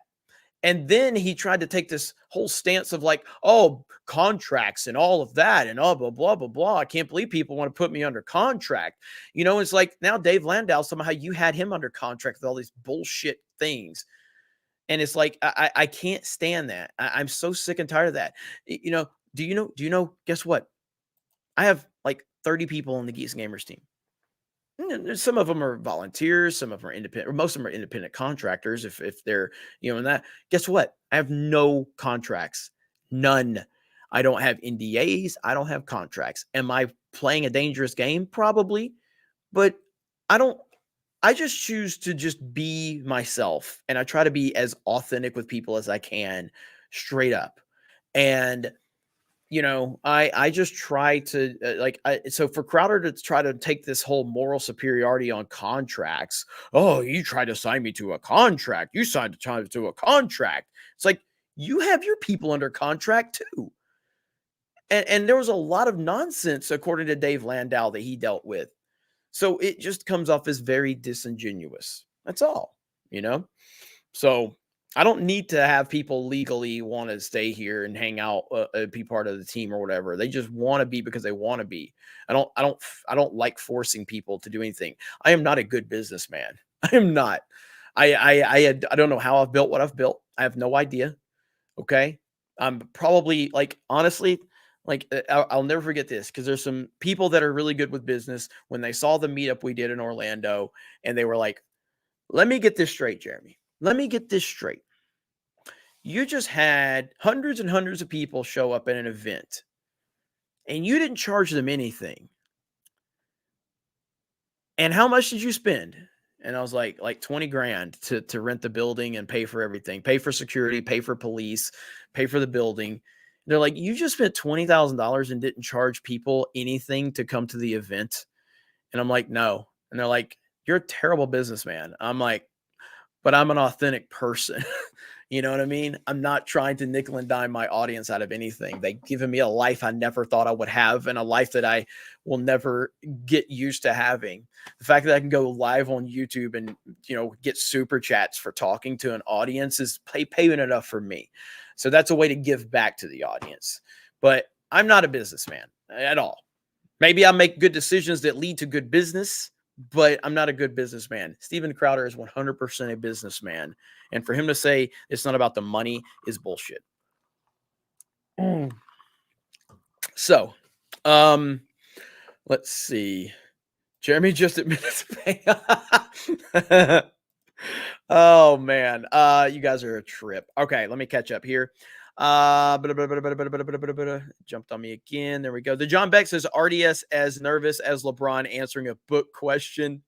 and then he tried to take this whole stance of like, oh, contracts and all of that and blah, blah, blah, blah. I can't believe people want to put me under contract. It's like now Dave Landau, somehow you had him under contract with all these bullshit things. And it's like, I can't stand that. I'm so sick and tired of that. Do you know, guess what? I have like 30 people on the Geeks and Gamers team. Some of them are volunteers, some of them are independent, or most of them are independent contractors. If they're, in that, guess what? I have no contracts, none. I don't have NDAs. I don't have contracts. Am I playing a dangerous game? Probably, but I just choose to just be myself, and I try to be as authentic with people as I can, straight up. And I just try to so for Crowder to try to take this whole moral superiority on contracts. Oh, you tried to sign me to a contract. You signed to a contract. It's like, you have your people under contract too. And there was a lot of nonsense, according to Dave Landau, that he dealt with. So it just comes off as very disingenuous. That's all, So I don't need to have people legally want to stay here and hang out, be part of the team or whatever. They just want to be because they want to be. I don't like forcing people to do anything. I am not a good businessman. I am not. I don't know how I've built what I've built. I have no idea. Okay. I'm probably, like, honestly, Like, I'll never forget this because there's some people that are really good with business. When they saw the meetup we did in Orlando, and they were like, let me get this straight, Jeremy. Let me get this straight. You just had hundreds and hundreds of people show up at an event, and you didn't charge them anything. And how much did you spend? And I was like 20 grand to rent the building and pay for everything, pay for security, pay for police, pay for the building. They're like, you just spent $20,000 and didn't charge people anything to come to the event. And I'm like, no. And they're like, you're a terrible businessman. I'm like, but I'm an authentic person. You know what I mean? I'm not trying to nickel and dime my audience out of anything. They've given me a life I never thought I would have, and a life that I will never get used to having. The fact that I can go live on YouTube and, get super chats for talking to an audience is payment enough for me. So that's a way to give back to the audience. But I'm not a businessman at all. Maybe I make good decisions that lead to good business, but I'm not a good businessman. Steven Crowder is 100% a businessman. And for him to say it's not about the money is bullshit. So, let's see. Jeremy just admitted to pay. Oh, man. You guys are a trip. Okay, let me catch up here. Jumped on me again. There we go. The John Beck says RDS as nervous as LeBron answering a book question.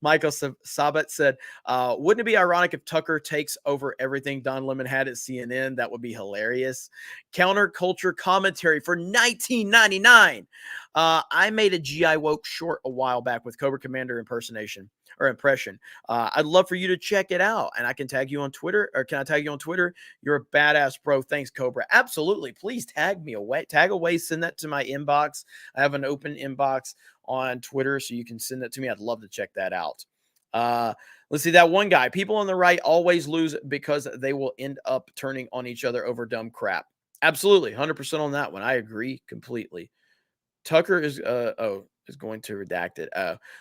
Michael Sabat said, wouldn't it be ironic if Tucker takes over everything Don Lemon had at CNN? That would be hilarious. Counterculture commentary for $19.99. I made a G.I. Woke short a while back with Cobra Commander impression. I'd love for you to check it out, and I can tag you on Twitter, or can I tag you on Twitter? You're a badass, bro. Thanks, Cobra. Absolutely. Please tag away. Send that to my inbox. I have an open inbox on Twitter, so you can send that to me. I'd love to check that out. Let's see, that one guy. People on the right always lose because they will end up turning on each other over dumb crap. Absolutely, 100% on that one. I agree completely. Tucker is going to redact it.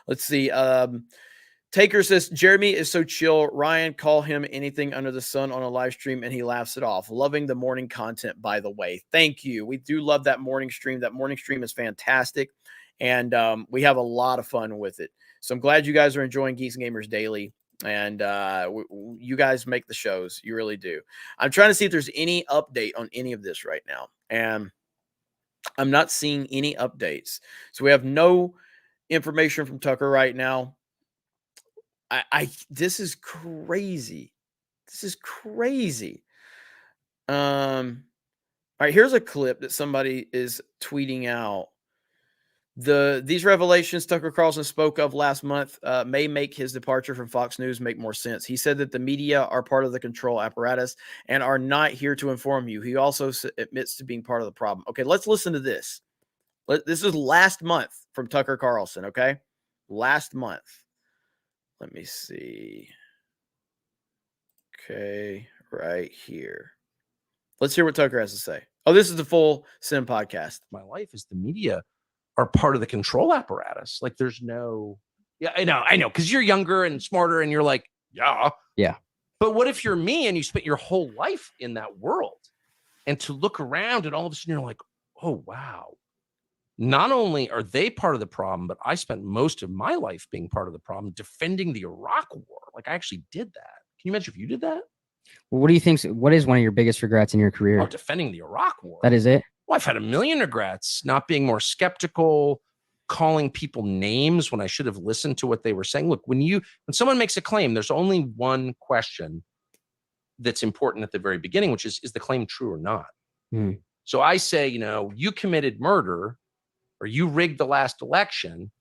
Let's see. Taker says, Jeremy is so chill. Ryan, call him anything under the sun on a live stream, and he laughs it off. Loving the morning content, by the way. Thank you. We do love that morning stream. That morning stream is fantastic, and we have a lot of fun with it. So I'm glad you guys are enjoying Geeks and Gamers Daily, and you guys make the shows. You really do. I'm trying to see if there's any update on any of this right now, and I'm not seeing any updates. So we have no information from Tucker right now. This is crazy. This is crazy. All right, here's a clip that somebody is tweeting out. These revelations Tucker Carlson spoke of last month may make his departure from Fox News make more sense. He said that the media are part of the control apparatus and are not here to inform you. He also admits to being part of the problem. Okay, let's listen to this. This is last month from Tucker Carlson, okay? Last month. Let me see. Okay, right here. Let's hear what Tucker has to say. Oh, this is the full Sim podcast. My life is the media are part of the control apparatus. Like there's no, yeah, I know. Cause you're younger and smarter and you're like, yeah. But what if you're me and you spent your whole life in that world and to look around and all of a sudden you're like, oh, wow. Not only are they part of the problem, but I spent most of my life being part of the problem, defending the Iraq war. Like I actually did that. Can you imagine if you did that? Well, what do you think? What is one of your biggest regrets in your career? Oh, defending the Iraq war. That is it? Well, I've had a million regrets, not being more skeptical, calling people names when I should have listened to what they were saying. Look, when someone makes a claim, there's only one question that's important at the very beginning, which is the claim true or not? So I say, you committed murder or you rigged the last election.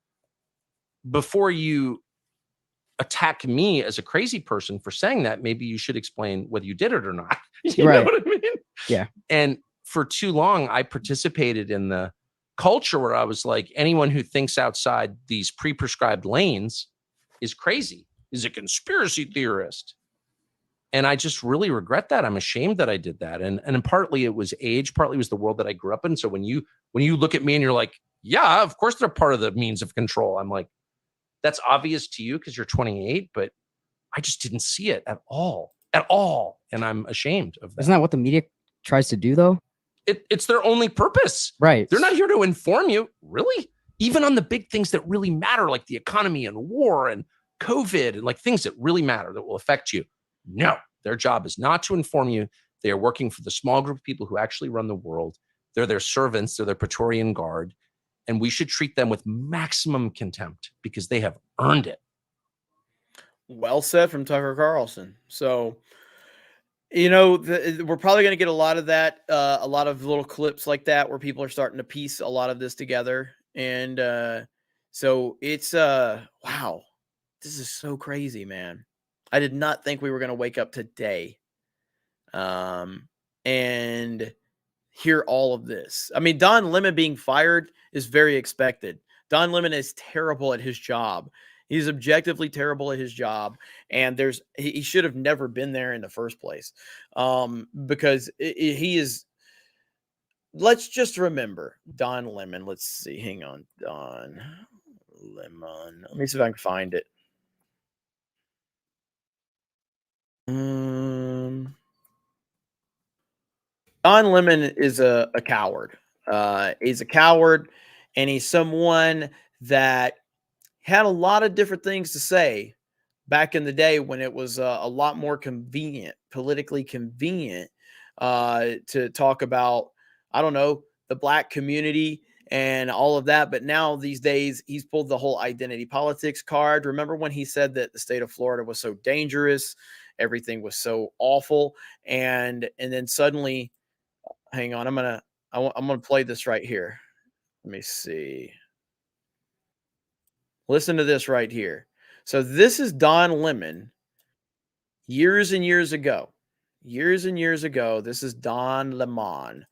Before you attack me as a crazy person for saying that, maybe you should explain whether you did it or not. You know what I mean? Yeah. And for too long, I participated in the culture where I was like, anyone who thinks outside these pre-prescribed lanes is crazy, is a conspiracy theorist. And I just really regret that. I'm ashamed that I did that. And partly it was age, partly it was the world that I grew up in. So when you look at me and you're like, yeah, of course they're part of the means of control. I'm like, that's obvious to you because you're 28, but I just didn't see it at all. And I'm ashamed of that. Isn't that what the media tries to do though? it's their only purpose. Right. They're not here to inform you, really. Even on the big things that really matter, like the economy and war and COVID and like things that really matter that will affect you. No, their job is not to inform you. They are working for the small group of people who actually run the world. They're their servants. They're their Praetorian Guard. And we should treat them with maximum contempt because they have earned it. Well said from Tucker Carlson. So, you know, we're probably going to get a lot of that, a lot of little clips like that where people are starting to piece a lot of this together. And so it's, wow, this is so crazy, man. I did not think we were going to wake up today and hear all of this. I mean, Don Lemon being fired is very expected. Don Lemon is terrible at his job. He's objectively terrible at his job, and he should have never been there in the first place, because he is. Let's just remember Don Lemon. Let's see. Hang on, Don Lemon. Let me see if I can find it. Don Lemon is a coward. He's a coward, and he's someone that had a lot of different things to say back in the day when it was a lot more convenient, politically convenient, to talk about, I don't know, the black community and all of that. But now these days, he's pulled the whole identity politics card. Remember when he said that the state of Florida was so dangerous, everything was so awful, and then suddenly, hang on, I'm gonna play this right here. Let me see. Listen to this right here. So this is Don Lemon years and years ago. Years and years ago, this is Don Lemon.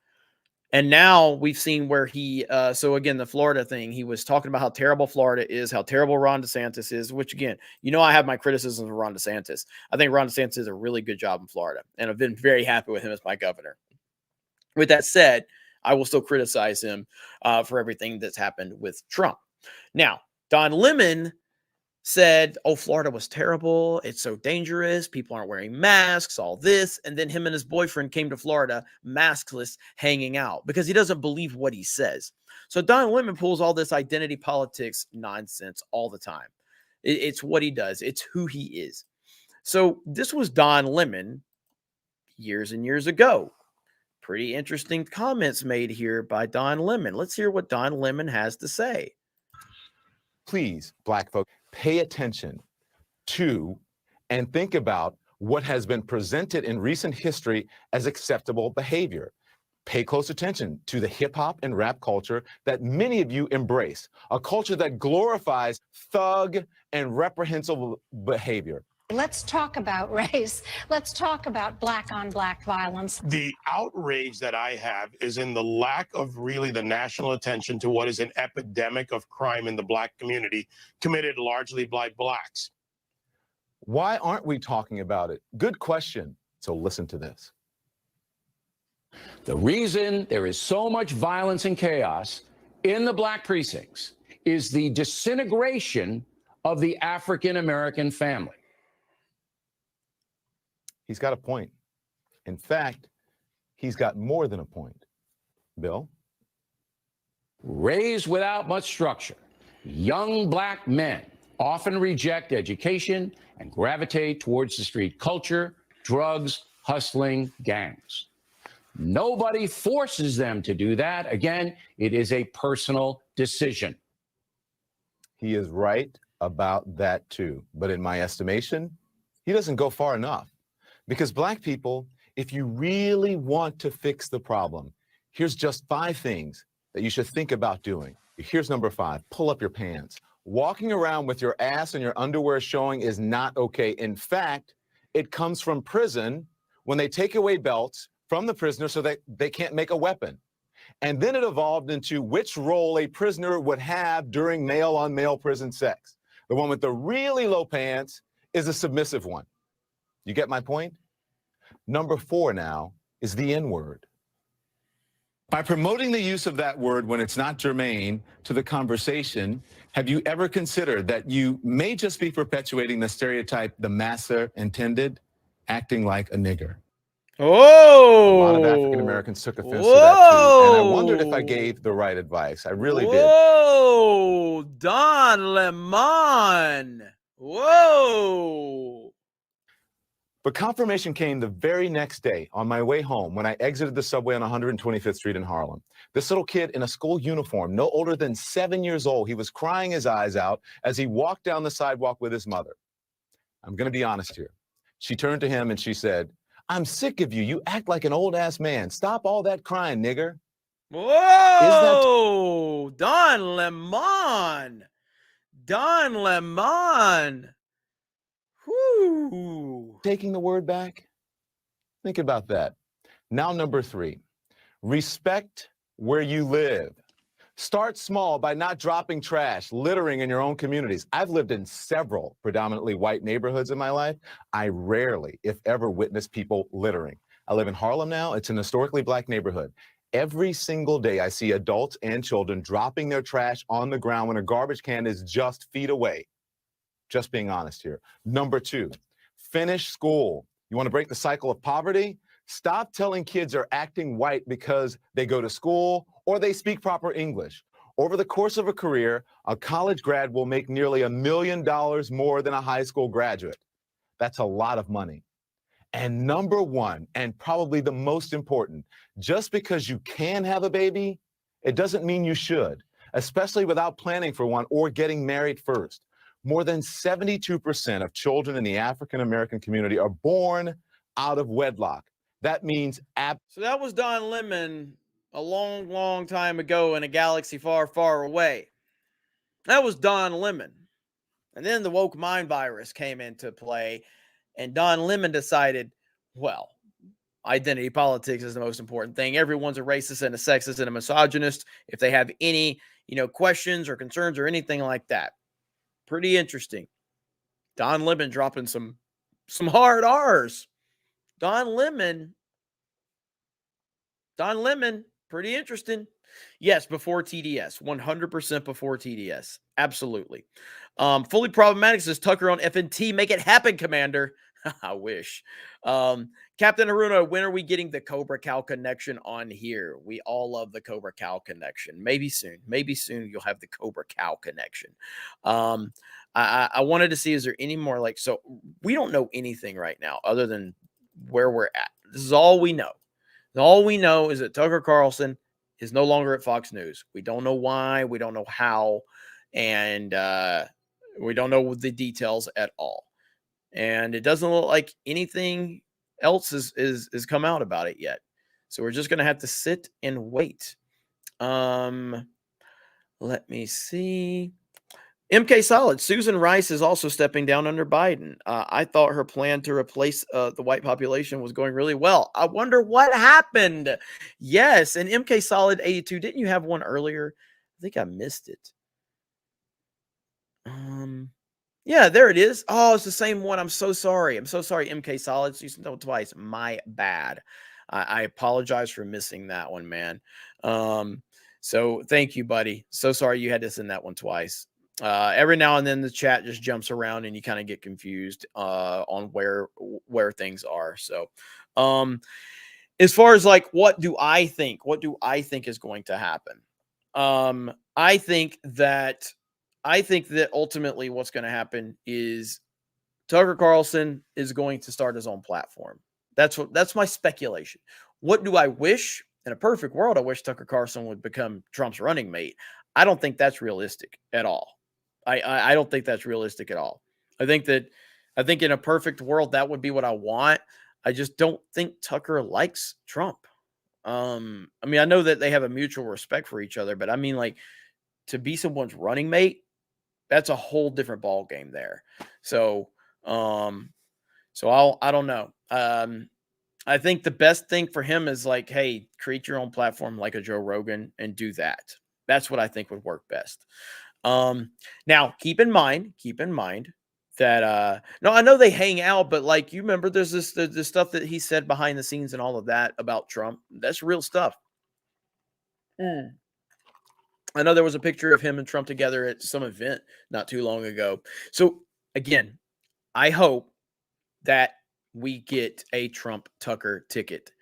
And now we've seen where he, so again, the Florida thing, he was talking about how terrible Florida is, how terrible Ron DeSantis is, which again, you know, I have my criticisms of Ron DeSantis. I think Ron DeSantis does a really good job in Florida, and I've been very happy with him as my governor. With that said, I will still criticize him for everything that's happened with Trump. Now, Don Lemon said, oh, Florida was terrible. It's so dangerous. People aren't wearing masks, all this. And then him and his boyfriend came to Florida maskless, hanging out because he doesn't believe what he says. So Don Lemon pulls all this identity politics nonsense all the time. It's what he does. It's who he is. So this was Don Lemon years and years ago. Pretty interesting comments made here by Don Lemon. Let's hear what Don Lemon has to say. Please, Black folk, pay attention to and think about what has been presented in recent history as acceptable behavior. Pay close attention to the hip hop and rap culture that many of you embrace, a culture that glorifies thug and reprehensible behavior. Let's talk about race. Let's talk about black on black violence. The outrage that I have is in the lack of really the national attention to what is an epidemic of crime in the black community committed largely by blacks. Why aren't we talking about it? Good question. So listen to this. The reason there is so much violence and chaos in the black precincts is the disintegration of the African-American family. He's got a point. In fact, he's got more than a point. Bill? Raised without much structure, young black men often reject education and gravitate towards the street culture, drugs, hustling, gangs. Nobody forces them to do that. Again, it is a personal decision. He is right about that too. But in my estimation, he doesn't go far enough. Because black people, if you really want to fix the problem, here's just 5 things that you should think about doing. Here's number 5, pull up your pants. Walking around with your ass and your underwear showing is not okay. In fact, it comes from prison when they take away belts from the prisoner so that they can't make a weapon. And then it evolved into which role a prisoner would have during male-on-male prison sex. The one with the really low pants is a submissive one. You get my point? Number 4 now is the N-word. By promoting the use of that word when it's not germane to the conversation, have you ever considered that you may just be perpetuating the stereotype the massa intended, acting like a nigger? A lot of African Oh, Americans took offense to that too. And I wondered if I whoa, gave the right advice. I really did. whoa, Don Lemon. Whoa. But confirmation came the very next day on my way home when I exited the subway on 125th Street in Harlem. This little kid in a school uniform, no older than 7 years old, he was crying his eyes out as he walked down the sidewalk with his mother. I'm going to be honest here. She turned to him and she said, "I'm sick of you. You act like an old ass man. Stop all that crying, nigger." Whoa, Don Lemon. Don Lemon. Whoo. Taking the word back? Think about that. Now, number 3, respect where you live. Start small by not dropping trash, littering in your own communities. I've lived in several predominantly white neighborhoods in my life. I rarely, if ever, witness people littering. I live in Harlem now. It's an historically black neighborhood. Every single day, I see adults and children dropping their trash on the ground when a garbage can is just feet away. Just being honest here. Number 2, finish school. You want to break the cycle of poverty? Stop telling kids they're acting white because they go to school or they speak proper English. Over the course of a career, a college grad will make nearly $1 million more than a high school graduate. That's a lot of money. And number 1, and probably the most important, just because you can have a baby, it doesn't mean you should, especially without planning for one or getting married first. More than 72% of children in the African American community are born out of wedlock. That means So that was Don Lemon a long, long time ago in a galaxy far, far away. That was Don Lemon. And then the woke mind virus came into play, and Don Lemon decided, well, identity politics is the most important thing. Everyone's a racist and a sexist and a misogynist. If they have any, questions or concerns or anything like that. Pretty interesting. Don Lemon dropping some hard R's. Don Lemon, pretty interesting. Yes, before TDS, 100% before TDS. Absolutely. Fully problematic says Tucker on FNT. Make it happen, Commander. I wish. Captain Haruna, when are we getting the Cobra Cow connection on here? We all love the Cobra Cow connection. Maybe soon. Maybe soon you'll have the Cobra Cow connection. I wanted to see, is there any more so we don't know anything right now other than where we're at. This is all we know. All we know is that Tucker Carlson is no longer at Fox News. We don't know why. We don't know how. And we don't know the details at all. And it doesn't look like anything else is come out about it yet. So we're just going to have to sit and wait. Let me see. MK Solid. Susan Rice is also stepping down under Biden. I thought her plan to replace the white population was going really well. I wonder what happened. Yes, and MK Solid 82. Didn't you have one earlier? I think I missed it. Yeah, there it is. Oh, it's the same one. I'm so sorry. MK Solid. You said that twice. My bad. I apologize for missing that one, man. So thank you, buddy. So sorry you had to send that one twice. Every now and then the chat just jumps around and you kind of get confused on where things are. So as far as what do I think is going to happen? I think that ultimately what's going to happen is Tucker Carlson is going to start his own platform. That's my speculation. What do I wish? In a perfect world, I wish Tucker Carlson would become Trump's running mate. I don't think that's realistic at all. I don't think that's realistic at all. I think in a perfect world, that would be what I want. I just don't think Tucker likes Trump. I mean, I know that they have a mutual respect for each other, but I mean, to be someone's running mate, that's a whole different ball game there. So, I don't know. I think the best thing for him is hey, create your own platform like a Joe Rogan and do that. That's what I think would work best. Now keep in mind that, no, I know they hang out, but you remember there's this stuff that he said behind the scenes and all of that about Trump. That's real stuff. I know there was a picture of him and Trump together at some event not too long ago. So again, I hope that we get a Trump Tucker ticket.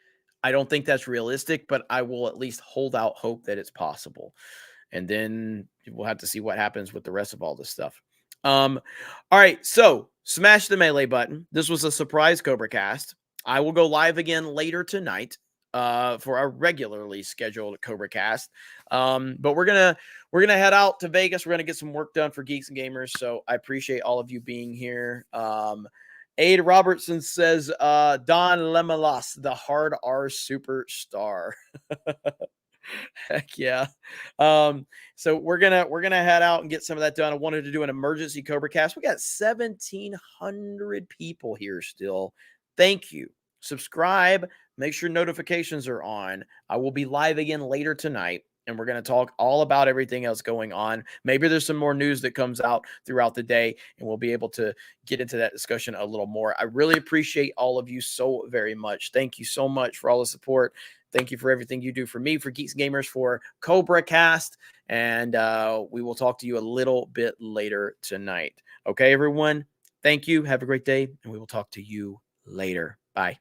I don't think that's realistic, but I will at least hold out hope that it's possible. And then we'll have to see what happens with the rest of all this stuff. All right, so smash the melee button. This was a surprise CobraCast. I will go live again later tonight for our regularly scheduled CobraCast. But we're gonna head out to Vegas. We're gonna get some work done for Geeks and Gamers. So I appreciate all of you being here. Aid Robertson says, Don Lemelas, the hard R superstar. Heck yeah. So we're gonna head out and get some of that done. I wanted to do an emergency CobraCast. We got 1,700 people here still. Thank you. Subscribe. Make sure notifications are on. I will be live again later tonight, and we're going to talk all about everything else going on. Maybe there's some more news that comes out throughout the day, and we'll be able to get into that discussion a little more. I really appreciate all of you so very much. Thank you so much for all the support. Thank you for everything you do for me, for Geeks and Gamers, for CobraCast, and we will talk to you a little bit later tonight. Okay, everyone? Thank you. Have a great day, and we will talk to you later. Bye.